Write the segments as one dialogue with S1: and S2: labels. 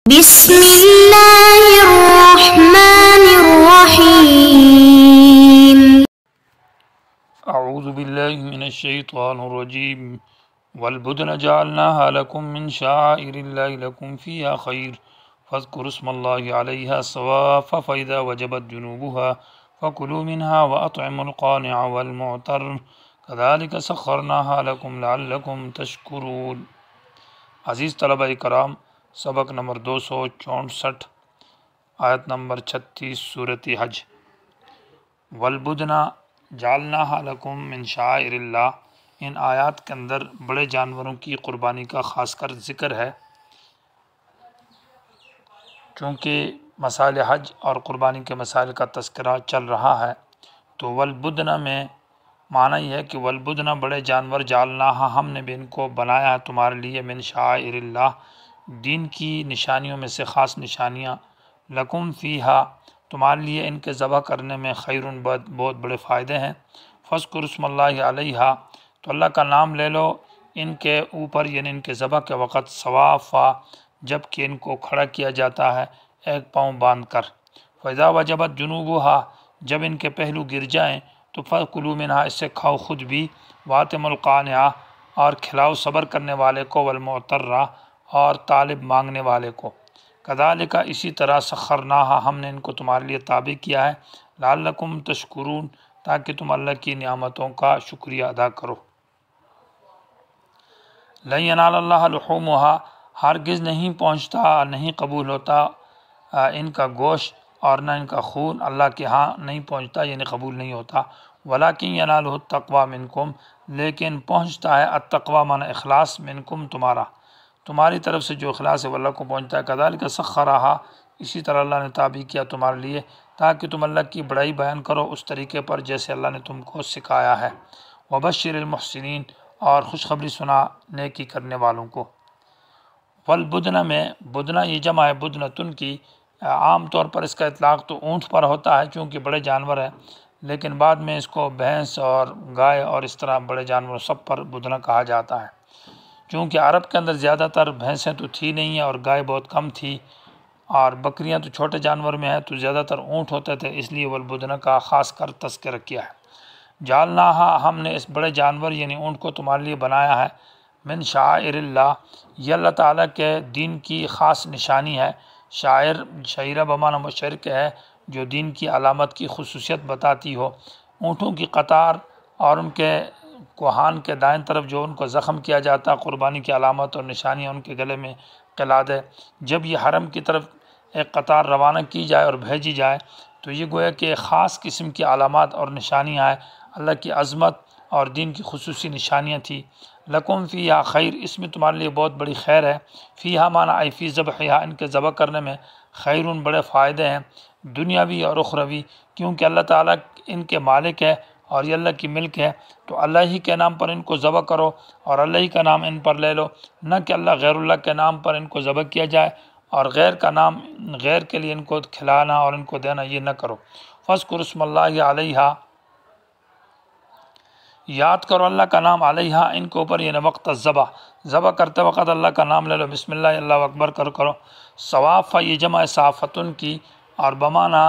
S1: بسم اللہ الرحمن الرحیم
S2: اعوذ باللہ من الشیطان الرجیم والبدن جعلناها لکم من شعائر اللہ لکم فیہا خیر فاذکروا اسم اللہ علیہا صواف فاذا وجبت جنوبها فکلوا منها واطعموا القانع والمعتر كذلك سخرناها لکم لعلکم تشکرون۔ عزیز طلبہ کرام، سبق نمبر 264، آیت نمبر 36، سورۃ حج۔ والبدن جعلناها لکم من شعائر اللہ، ان آیات کے اندر بڑے جانوروں کی قربانی کا خاص کر ذکر ہے، چونکہ مسائل حج اور قربانی کے مسائل کا تذکرہ چل رہا ہے، تو والبدن میں معنی یہ ہے کہ والبدن بڑے جانور، جعلناها ہم نے بھی ان کو بنایا ہے تمہارے لیے، من شعائر اللہ دین کی نشانیوں میں سے خاص نشانیاں، لکم فیہا تمہارے لیے ان کے ذبح کرنے میں خیرون بہت بڑے فائدے ہیں، فاذکروا اسم اللہ علیہا تو اللہ کا نام لے لو ان کے اوپر، یعنی ان کے ذبح کے وقت، صوافا جب کہ ان کو کھڑا کیا جاتا ہے ایک پاؤں باندھ کر، فاذا وجبت جنوبها جب ان کے پہلو گر جائیں تو فکلوا منها اس سے کھاؤ خود بھی، واطعموا القانع اور کھلاؤ صبر کرنے والے کو، والمعتر اور طالب مانگنے والے کو، کذالک اسی طرح سخرناها ہم نے ان کو تمہارے لیے تابع کیا ہے، لعلکم تشکرون تاکہ تم اللہ کی نعمتوں کا شکریہ ادا کرو۔ لن ینال اللہ لحومها ہرگز نہیں پہنچتا، نہیں قبول ہوتا ان کا گوشت اور نہ ان کا خون، اللہ کے ہاں نہیں پہنچتا یعنی قبول نہیں ہوتا، ولیکن ینالہ التقوی منکم لیکن پہنچتا ہے التقوی معنی اخلاص، منکم تمہاری طرف سے جو اخلاص ہے وہ اللہ کو پہنچتا ہے، کذالک سخرھا اسی طرح اللہ نے تابع کیا تمہارے لیے تاکہ تم اللہ کی بڑائی بیان کرو اس طریقے پر جیسے اللہ نے تم کو سکھایا ہے، وبشر المحسنین اور خوشخبری سنا نیکی کرنے والوں کو۔ والبدن میں بدنہ یہ جمع ہے بدنتن کی، عام طور پر اس کا اطلاق تو اونٹ پر ہوتا ہے چونکہ بڑے جانور ہیں، لیکن بعد میں اس کو بھینس اور گائے اور اس طرح بڑے جانور سب پر بدنہ کہا جاتا ہے، چونکہ عرب کے اندر زیادہ تر بھینسیں تو تھی نہیں ہیں اور گائے بہت کم تھی، اور بکریاں تو چھوٹے جانور میں ہیں تو زیادہ تر اونٹ ہوتے تھے، اس لیے والبدن کا خاص کر تذکرہ کیا ہے۔ جعلناها ہم نے اس بڑے جانور یعنی اونٹ کو تمہارے لیے بنایا ہے، من شعائر اللہ یہ اللہ تعالیٰ کے دین کی خاص نشانی ہے، شعیرہ بمعنی مشعر کے ہے جو دین کی علامت کی خصوصیت بتاتی ہو، اونٹوں کی قطار اور ان کے کوہان کے دائیں طرف جو ان کو زخم کیا جاتا ہے، قربانی کی علامت اور نشانیاں ان کے گلے میں قلادے، جب یہ حرم کی طرف ایک قطار روانہ کی جائے اور بھیجی جائے تو یہ گویا کہ خاص قسم کی علامات اور نشانیاں ہیں، اللہ کی عظمت اور دین کی خصوصی نشانیاں تھیں۔ لکم فیہا خیر اس میں تمہارے لیے بہت بڑی خیر ہے، فیہا معنی ای فی ذبحہا ان کے ذبح کرنے میں خیرون بڑے فائدے ہیں، دنیاوی اور اخروی، کیونکہ اللہ تعالیٰ ان کے مالک ہے اور یہ اللہ کی ملک ہے، تو اللہ ہی کے نام پر ان کو ذبح کرو اور اللہ ہی کا نام ان پر لے لو، نہ کہ اللہ غیر اللہ کے نام پر ان کو ذبح کیا جائے اور غیر کا نام غیر کے لیے ان کو کھلانا اور ان کو دینا یہ نہ کرو۔ فاذکروا اسم اللہ علیہا یاد کرو اللہ کا نام علیہا ان کے اوپر، یعنی وقت ذبح کرتے وقت اللہ کا نام لے لو، بسم اللہ اللہ اکبر کرو۔ صوافہ یہ جمع صافتن کی اور بمعنی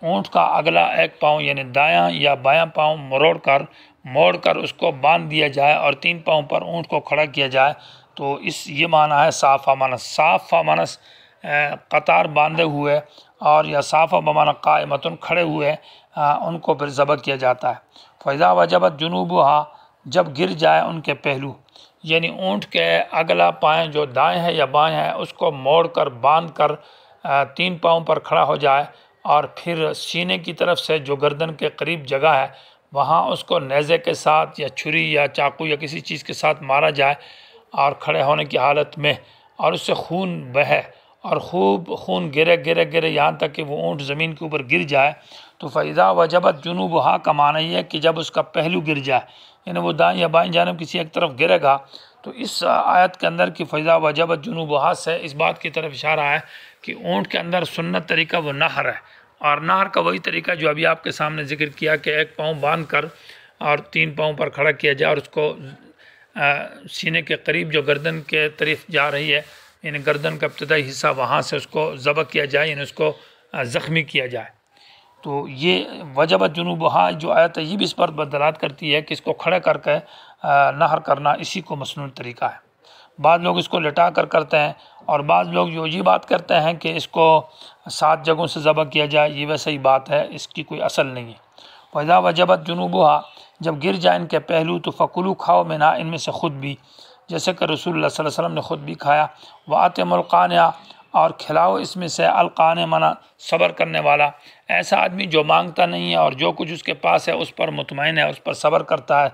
S2: اونٹ کا اگلا ایک پاؤں یعنی دایاں یا بایاں پاؤں موڑ کر اس کو باندھ دیا جائے اور 3 پاؤں پر اونٹ کو کھڑا کیا جائے، تو یہ معنی ہے صافہ معنی قطار باندھے ہوئے، اور یا صافہ بمعنی قائمتن کھڑے ہوئے ان کو پھر ذبح کیا جاتا ہے۔ فاذا وجبت جنوبها جب گر جائے ان کے پہلو، یعنی اونٹ کے اگلا پائیں جو دائیں ہے یا بائیں ہے اس کو موڑ کر باندھ کر 3 پاؤں پر کھڑا ہو جائے، اور پھر سینے کی طرف سے جو گردن کے قریب جگہ ہے وہاں اس کو نیزے کے ساتھ یا چھری یا چاقو یا کسی چیز کے ساتھ مارا جائے، اور کھڑے ہونے کی حالت میں، اور اس سے خون بہے اور خوب خون گرے یہاں تک کہ وہ اونٹ زمین کے اوپر گر جائے، تو فاذا وجبت جنوبها کا معنی یہ ہے کہ جب اس کا پہلو گر جائے، یعنی وہ دائیں یا بائیں جانب کسی ایک طرف گرے گا، تو اس آیت کے اندر کہ فاذا وجبت جنوبها سے اس بات کی طرف اشارہ ہے کہ اونٹ کے اندر سنت طریقہ وہ نہر ہے، اور نہر کا وہی طریقہ جو ابھی آپ کے سامنے ذکر کیا کہ ایک پاؤں باندھ کر اور 3 پاؤں پر کھڑا کیا جائے اور اس کو سینے کے قریب جو گردن کے طرف جا رہی ہے یعنی گردن کا ابتدائی حصہ وہاں سے اس کو ذبح کیا جائے، یعنی اس کو زخمی کیا جائے۔ تو یہ وجبت جنوبہا جو آیت ہے یہ بھی اس پر دلالت کرتی ہے کہ اس کو کھڑے کر کے نہر کرنا اسی کو مسنون طریقہ ہے۔ بعض لوگ اس کو لٹا کر کرتے ہیں، اور بعض لوگ جو یہ بات کرتے ہیں کہ اس کو 7 جگہوں سے ذبح کیا جائے، یہ ویسے ہی بات ہے، اس کی کوئی اصل نہیں ہے۔ وَإِذَا وَجَبَتْ جُنُوبُهَا، جب گر جائیں ان کے پہلو تو فَكُلُوا، کھاؤ مِنْهَا، ان میں سے خود بھی، جیسے کہ رسول اللہ صلی اللہ علیہ وسلم نے خود بھی کھایا۔ وَأَطْعِمُوا الْقَانِعَ، اور کھلاؤ اس میں سے، القانع منا صبر کرنے والا، ایسا آدمی جو مانگتا نہیں ہے اور جو کچھ اس کے پاس ہے اس پر مطمئن ہے، اس پر صبر کرتا ہے،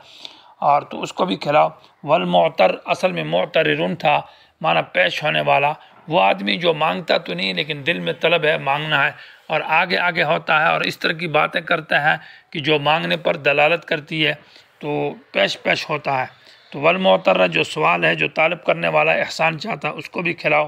S2: اور تو اس کو بھی کھلاؤ۔ والمعتر، اصل میں معتررن تھا، مانا پیش ہونے والا، وہ آدمی جو مانگتا تو نہیں لیکن دل میں طلب ہے، مانگنا ہے، اور آگے آگے ہوتا ہے اور اس طرح کی باتیں کرتا ہے کہ جو مانگنے پر دلالت کرتی ہے، تو پیش پیش ہوتا ہے۔ تو والمعتر جو سوال ہے، جو طالب کرنے والا احسان چاہتا ہے، اس کو بھی کھلاؤ۔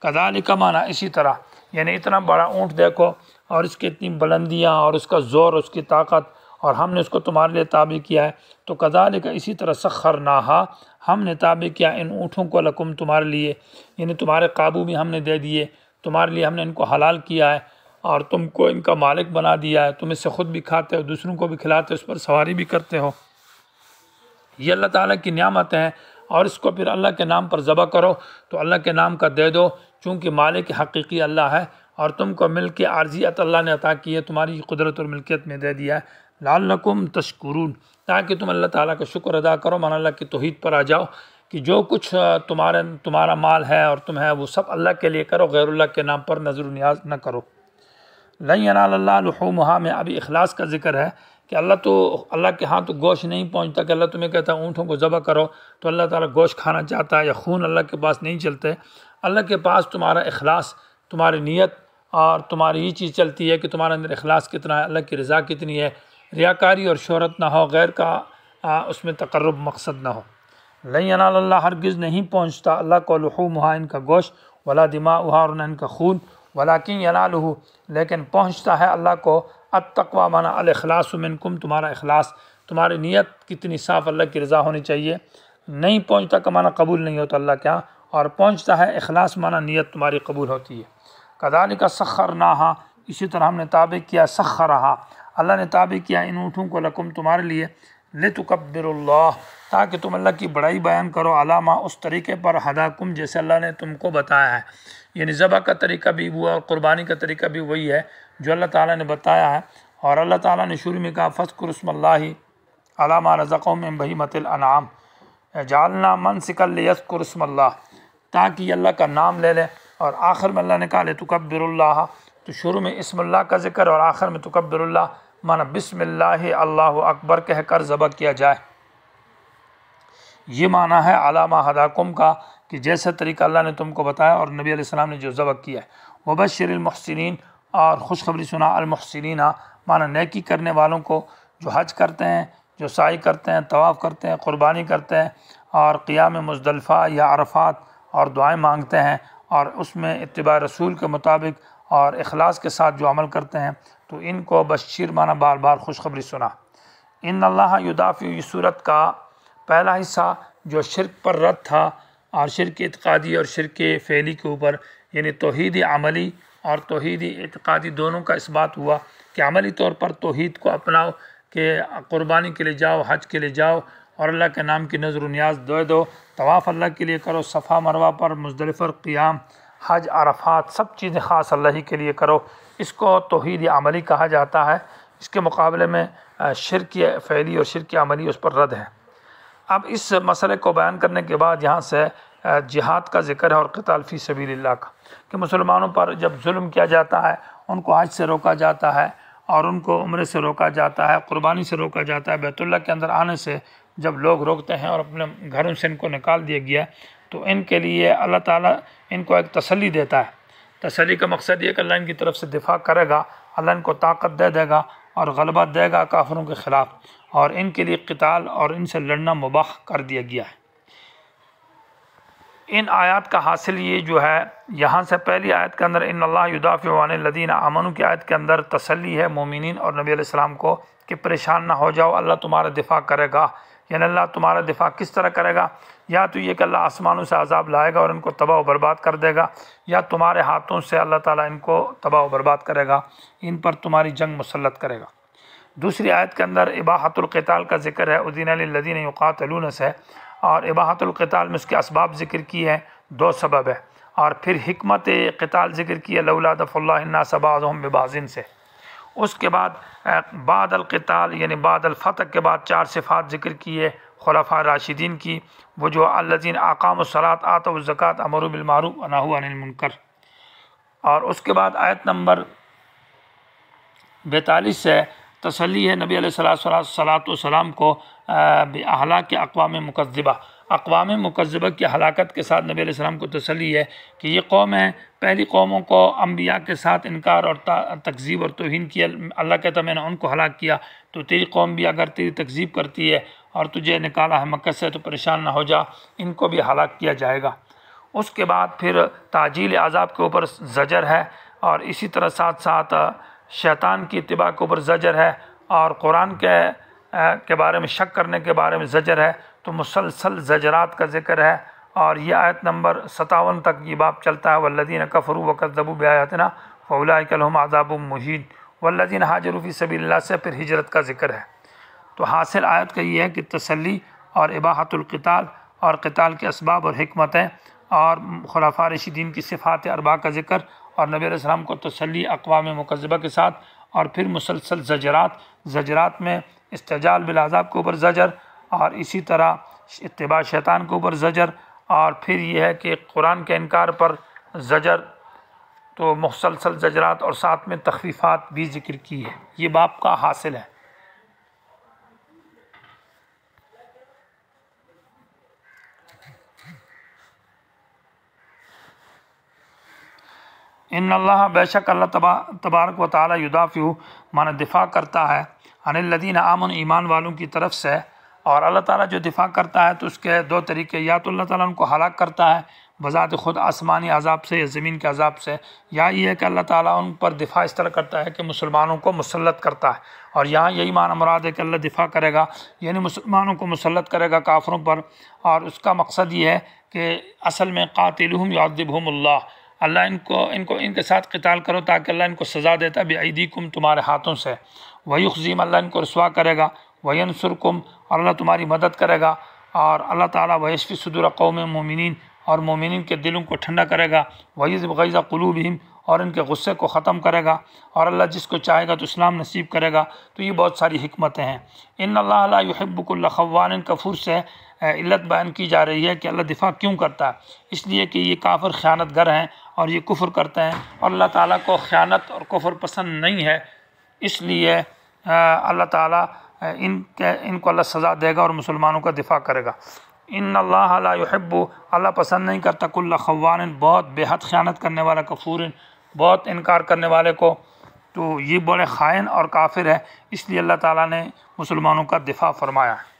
S2: کذالک، مانا اسی طرح، یعنی اتنا بڑا اونٹ دیکھو اور اس کی اتنی بلندیاں اور اس کا زور، اس کی طاقت، اور ہم نے اس کو تمہارے لیے تابع کیا ہے، تو کذالک اسی طرح سخرناہا، ہم نے تابع کیا ان اونٹوں کو لکم تمہارے لیے، یعنی تمہارے قابو میں ہم نے دے دیے، تمہارے لیے ہم نے ان کو حلال کیا ہے اور تم کو ان کا مالک بنا دیا ہے، تم اس سے خود بھی کھاتے ہو، دوسروں کو بھی کھلاتے ہو، اس پر سواری بھی کرتے ہو۔ یہ اللہ تعالیٰ کی نعمت ہے، اور اس کو پھر اللہ کے نام پر ذبح کرو تو اللہ کے نام کا دے دو، چونکہ مالک حقیقی اللہ ہے، اور تم کو ملک عارضیت اللہ نے عطا کی ہے، تمہاری قدرت اور ملکیت میں دے دیا ہے۔ لعلکم تشکرون، تاکہ تم اللہ تعالیٰ کا شکر ادا کرو، مان اللہ کی توحید پر آ جاؤ کہ جو کچھ تمہارا مال ہے اور تم ہے وہ سب اللہ کے لیے کرو، غیر اللہ کے نام پر نظر و نیاز نہ کرو۔ لن ینال اللہ لحومہا میں ابھی اخلاص کا ذکر ہے کہ اللہ کے ہاں تو گوشت نہیں پہنچتا، کہ اللہ تمہیں کہتا ہے اونٹوں کو ذبح کرو تو اللہ تعالیٰ گوشت کھانا چاہتا ہے، یا خون اللہ کے پاس نہیں چلتے۔ اللہ کے پاس تمہارا اخلاص، تمہاری نیت اور تمہاری یہ چیز چلتی ہے کہ تمہارے اندر اخلاص کتنا ہے، اللہ کی رضا کتنی ہے، ریاکاری اور شہرت نہ ہو، غیر کا اس میں تقرب مقصد نہ ہو۔ لن ینال اللہ، ہرگز نہیں پہنچتا اللہ کو، لحومہا ان کا گوشت، ولا دماؤہا اور نہ ان کا خون، ولیکن ینالہ لیکن پہنچتا ہے اللہ کو، التقوی مانا الاخلاص منکم، تمہارا اخلاص، تمہاری نیت کتنی صاف اللہ کی رضا ہونی چاہیے۔ نہیں پہنچتا کا مانا قبول نہیں ہوتا اللہ کیا، اور پہنچتا ہے اخلاص مانا نیت تمہاری قبول ہوتی ہے۔ کذالک سخرناہا، اسی طرح ہم نے تابع کیا، سخرہا، اللہ نے تابع کیا ان اونٹوں کو لکم تمہارے لیے، لتکبروا اللہ، تاکہ تم اللہ کی بڑائی بیان کرو، علامہ اس طریقے پر، ہداکم جیسے اللہ نے تم کو بتایا ہے، یعنی ذبح کا طریقہ بھی وہ اور قربانی کا طریقہ بھی وہی ہے جو اللہ تعالیٰ نے بتایا ہے۔ اور اللہ تعالیٰ نے شروع میں کہا فاذکروا اسم اللہ علی ما رزقہم من بہیمۃ الانعام، جعلنا منسکا لیذکروا اسم اللہ، تاکہ یہ اللہ کا نام لے لیں، اور آخر میں اللہ نے کہا لتکبروا اللہ، تو شروع میں اسم اللہ کا ذکر اور آخر میں تکبر اللہ، مانا بسم اللہ اللہ اکبر کہہ کر ذبح کیا جائے۔ یہ معنی ہے علامہ ہداکم کا، کہ جیسا طریقہ اللہ نے تم کو بتایا اور نبی علیہ السلام نے جو ذبح کیا ہے۔ وبشر المحسنین، اور خوشخبری سنا المحسنین، مانا نیکی کرنے والوں کو، جو حج کرتے ہیں، جو سعی کرتے ہیں، طواف کرتے ہیں، قربانی کرتے ہیں، اور قیام مزدلفہ یا عرفات اور دعائیں مانگتے ہیں، اور اس میں اتباع رسول کے مطابق اور اخلاص کے ساتھ جو عمل کرتے ہیں، تو ان کو بشیر مانا بار بار خوشخبری سنا۔ ان اللہ یدافع، یہ صورت کا پہلا حصہ جو شرک پر رد تھا، اور شرک اعتقادی اور شرک فعلی کے اوپر، یعنی توحید عملی اور توحید اعتقادی دونوں کا اس بات ہوا کہ عملی طور پر توحید کو اپناؤ، کہ قربانی کے لیے جاؤ، حج کے لیے جاؤ، اور اللہ کے نام کی نظر و نیاز دے دو، طواف اللہ کے لیے کرو، صفا مروہ پر، مزدلفہ قیام، حج، عرفات، سب چیزیں خاص اللہ ہی کے لیے کرو، اس کو توحید عملی کہا جاتا ہے۔ اس کے مقابلے میں شرک فعلی اور شرک عملی اس پر رد ہے۔ اب اس مسئلے کو بیان کرنے کے بعد یہاں سے جہاد کا ذکر ہے اور قتال فی سبیل اللہ کا، کہ مسلمانوں پر جب ظلم کیا جاتا ہے، ان کو حج سے روکا جاتا ہے، اور ان کو عمرے سے روکا جاتا ہے، قربانی سے روکا جاتا ہے، بیت اللہ کے اندر آنے سے جب لوگ روکتے ہیں اور اپنے گھروں سے ان کو نکال دیا گیا، تو ان کے لیے اللہ تعالیٰ ان کو ایک تسلی دیتا ہے۔ تسلی کا مقصد یہ کہ اللہ ان کی طرف سے دفاع کرے گا، اللہ ان کو طاقت دے گا اور غلبہ دے گا کافروں کے خلاف، اور ان کے لیے قتال اور ان سے لڑنا مباح کر دیا گیا ہے۔ ان آیات کا حاصل یہ جو ہے، یہاں سے پہلی آیت کے اندر ان اللہ یدافع عن الذین آمنوا کی آیت کے اندر تسلی ہے مومنین اور نبی علیہ السلام کو کہ پریشان نہ ہو جاؤ، اللہ تمہارا دفاع کرے گا، یعنی اللہ تمہارا دفاع کس طرح کرے گا؟ یا تو یہ کہ اللہ آسمانوں سے عذاب لائے گا اور ان کو تباہ و برباد کر دے گا، یا تمہارے ہاتھوں سے اللہ تعالیٰ ان کو تباہ و برباد کرے گا، ان پر تمہاری جنگ مسلط کرے گا۔ دوسری آیت کے اندر اباحۃ القتال کا ذکر ہے، اذن للذین یقاتلون سے، اور اباحۃ القتال میں اس کے اسباب ذکر کی ہیں، 2 سبب ہے، اور پھر حکمت قتال ذکر کی ہے لولا دفع اللہ الناس بعضهم ببعض سے۔ اس کے بعد بعد القتال یعنی بعد الفتح کے بعد 4 صفات ذکر کی ہے خلفاء راشدین کی، وہ جو الذین اقاموا الصلاۃ آتوا الزکوٰۃ امروا بالمعروف ونہوا عن المنکر۔ اور اس کے بعد آیت نمبر 42 سے تسلی ہے نبی علیہ السلام کو بِأَهْلَاكِ اقوام مکذبہ، اقوام مکذبہ کی ہلاکت کے ساتھ نبی علیہ السلام کو تسلی ہے کہ یہ قوم ہے، پہلی قوموں کو انبیاء کے ساتھ انکار اور تکذیب اور توہین کیا، اللہ کہتا میں نے ان کو ہلاک کیا، تو تیری قوم بھی اگر تیری تکذیب کرتی ہے اور تجھے نکالا ہے مکہ سے تو پریشان نہ ہو جا، ان کو بھی ہلاک کیا جائے گا۔ اس کے بعد پھر تعجیل عذاب کے اوپر زجر ہے، اور اسی طرح ساتھ ساتھ شیطان کی اتباع کے اوپر زجر ہے، اور قرآن کے بارے میں شک کرنے کے بارے میں زجر ہے، تو مسلسل زجرات کا ذکر ہے۔ اور یہ آیت نمبر 57 تک یہ باب چلتا ہے، والذین کفروا وکذبوا بآیاتنا فاولئک لهم عذاب مہین، والذین ہاجروا فی سبیل اللہ سے پھر ہجرت کا ذکر ہے۔ تو حاصل آیت کا یہ ہے کہ تسلی اور اباحۃ القتال اور قتال کے اسباب اور حکمتیں اور خلفاء راشدین کی صفات اربعہ کا ذکر، اور نبی علیہ السلام کو تسلی اقوام مکذبہ کے ساتھ، اور پھر مسلسل زجرات میں استعجال بالعذاب کے اوپر زجر، اور اسی طرح اتباع شیطان کے اوپر زجر، اور پھر یہ ہے کہ قرآن کے انکار پر زجر، تو مسلسل زجرات اور ساتھ میں تخفیفات بھی ذکر کی ہے۔ یہ باب کا حاصل ہے۔ ان اللہ، بے شک اللہ تبارک و تعالی یدافع مانا دفاع کرتا ہے، عن الذین آمنوا ایمان والوں کی طرف سے، اور اللہ تعالیٰ جو دفاع کرتا ہے تو اس کے 2 طریقے، یا تو اللہ تعالیٰ ان کو ہلاک کرتا ہے بذات خود آسمانی عذاب سے یا زمین کے عذاب سے، یا یہ ہے کہ اللہ تعالیٰ ان پر دفاع اس طرح کرتا ہے کہ مسلمانوں کو مسلط کرتا ہے۔ اور یہاں یہی معنی مراد ہے کہ اللہ دفاع کرے گا یعنی مسلمانوں کو مسلط کرے گا کافروں پر، اور اس کا مقصد یہ ہے کہ اصل میں قاتلہم یعذبہم اللہ، اللہ ان کے ساتھ قتال کرو تاکہ اللہ ان کو سزا دیتا بِأَيْدِيكُمْ تمہارے ہاتھوں سے، وَيُخْزِيهِمْ اللہ ان کو رسوا کرے گا، وَيَنْصُرْكُمْ اور اللہ تمہاری مدد کرے گا، اور اللہ تعالیٰ وَيَشْفِ صُدُورَ قَوْمٍ مُؤْمِنِينَ اور مومنین کے دلوں کو ٹھنڈا کرے گا، وَيُذْهِبْ غَيْظَ قُلُوبِهِمْ اور ان کے غصے کو ختم کرے گا، اور اللہ جس کو چاہے گا تو اسلام نصیب کرے گا۔ تو یہ بہت ساری حکمتیں ہیں۔ ان اللہ لا يحب كل خوان کفور سے علت بیان کی جا رہی ہے کہ اللہ دفاع کیوں کرتا ہے، اس لیے کہ یہ کافر خیانت گر ہیں اور یہ کفر کرتے ہیں، اور اللہ تعالیٰ کو خیانت اور کفر پسند نہیں ہے، اس لیے اللہ تعالیٰ ان کو اللہ سزا دے گا اور مسلمانوں کا دفاع کرے گا۔ ان اللہ لا يحب اللہ پسند نہیں کرتا کل خوان بہت بے حد خیانت کرنے والا، کفور بہت انکار کرنے والے کو، تو یہ بڑے خائن اور کافر ہے، اس لیے اللہ تعالیٰ نے مسلمانوں کا دفاع فرمایا ہے۔